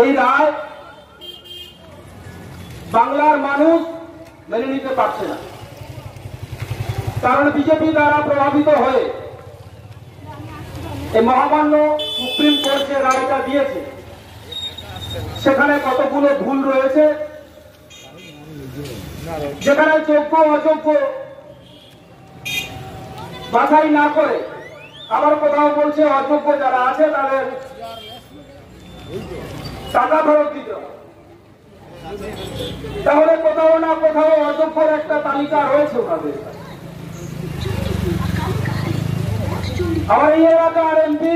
এই রায় বাংলার মানুষ মেনে নিতে পারছে না, কারণ বিজেপি দ্বারা প্রভাবিত হয়ে এই মহামান্য সুপ্রিম কোর্ট যে রায়টা দিয়েছে সেখানে কতগুলো ভুল রয়েছে, যেখানে যোগ্য অযোগ্য বাছাই না করে আবার কোথাও বলছে অযোগ্য যারা আছে তাদের টাকা ফেরত দিতে হবে। তাহলে কোথাও না কোথাও অযোগ্যের একটা তালিকা রয়েছে ওনাদের। আমার এই এলাকার এমপি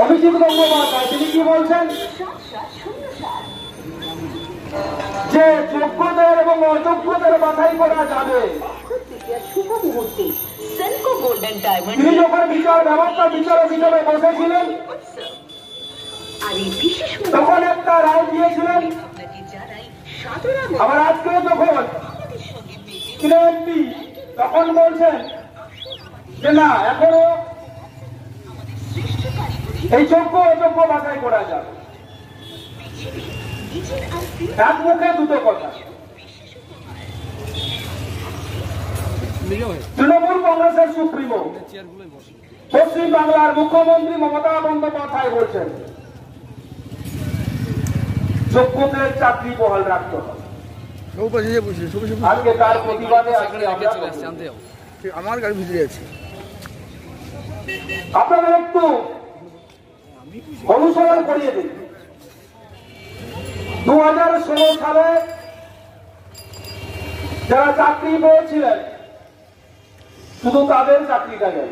অভিজিৎ গঙ্গোপাধ্যায় তিনি কি বলছেন যে যোগ্যদের এবং অযোগ্যদের বাছাই করা যাবে। তিনি যখন বিচার ব্যবস্থা বিচারক হিসেবে বসেছিলেন তখন একটা রায় দিয়েছিলেন, আবার আজকে যখন তিনি এমপি তখন বলছেন যে না এখনো এই যোগ্য অযোগ্য বাছাই করা যাবে। এক মুখে দুটো কথা। তৃণমূল কংগ্রেসের সুপ্রিমো পশ্চিম বাংলার মুখ্যমন্ত্রী মমতা বন্দ্যোপাধ্যায় বলছেন যোগ্যদের চাকরি বহাল রাখতে হবে। আজকে তার প্রতিবাদে আমার গাড়ি ভিতরে আছে, আপনাদের একটু অনুসরণ করিয়ে দিন। 2016 সালে যারা চাকরি পেয়েছিলেন শুধু তাদের চাকরিটা গেল।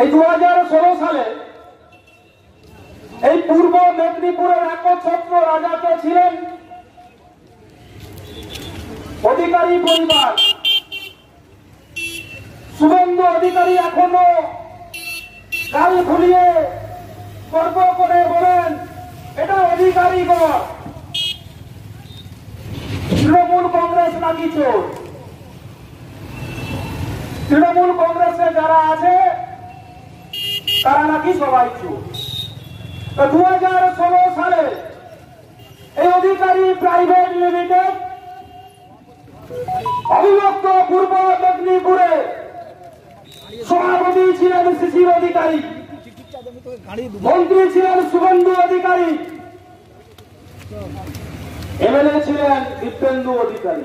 এই 2016 সালে এই পূর্ব মেদিনীপুরের একচ্ছত্র রাজা কে ছিলেন? অধিকারী পরিবার। শুভেন্দু অধিকারী এখনো গাল ফুলিয়ে গর্ব করে বলেন এটা অধিকারীগণ, তৃণমূল কংগ্রেস নাকি চোর। তৃণমূল কংগ্রেসে যারা আছে তারা নাকি সবাই চোর। 2016 সালে এই অধিকারী প্রাইভেট লিমিটেড অবিভক্ত পূর্ব মেদিনীপুরে সভাপতি ছিলেন শিশির অধিকারী, মন্ত্রী ছিলেন শুভেন্দু অধিকারী, এমএলএ ছিলেন দিব্যেন্দু অধিকারী,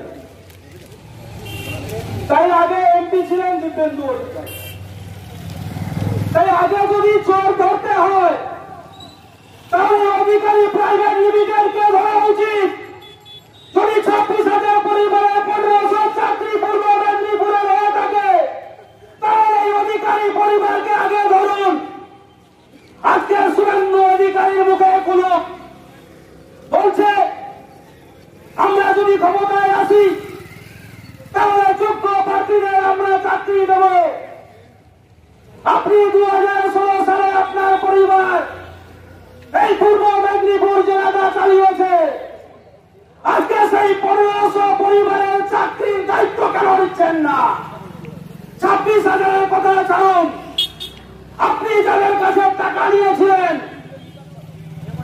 তাই আগে এমপি ছিলেন দিব্যেন্দু অধিকারী। তাই আগে যদি চোর ধরতে হয় তাহলে অধিকারী প্রাইভেট লিমিটেডকে ধরা উচিত। যদি 26,000 পরিবারে 1500 চাকরি পূর্ব মেদিনীপুরে হয়ে থাকে তাহলে এই অধিকারী পরিবারকে আগে ধরুন। আজকে শুভেন্দু অধিকারীর মুখে কোনো বলছে আমরা যদি ক্ষমতায় আসি তাহলে যোগ্য প্রার্থীদের আমরা চাকরি দেব। আপনি 2016 সালে আপনার পরিবার এই পূর্ব মেদিনীপুর জেলাটা চালিয়েছে, আজকে সেই 1500 পরিবারের চাকরির দায়িত্ব কেন নিচ্ছেন না? 26,000 কথা ছাড়ুন, আপনি যাদের কাছে টাকা নিয়েছিলেন,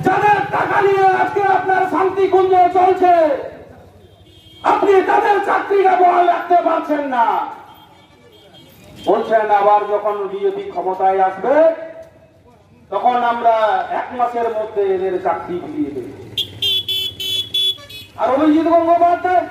যাদের টাকা নিয়ে আজকে আপনার শান্তিকুঞ্জ চলছে, আপনি তাদের চাকরিটা বহাল রাখতে পারছেন না। বলছেন আবার যখন বিজেপি ক্ষমতায় আসবে তখন আমরা 1 মাসের মধ্যে এদের চাকরি ফিরিয়ে দেব। আর অভিজিৎ গঙ্গোপাধ্যায়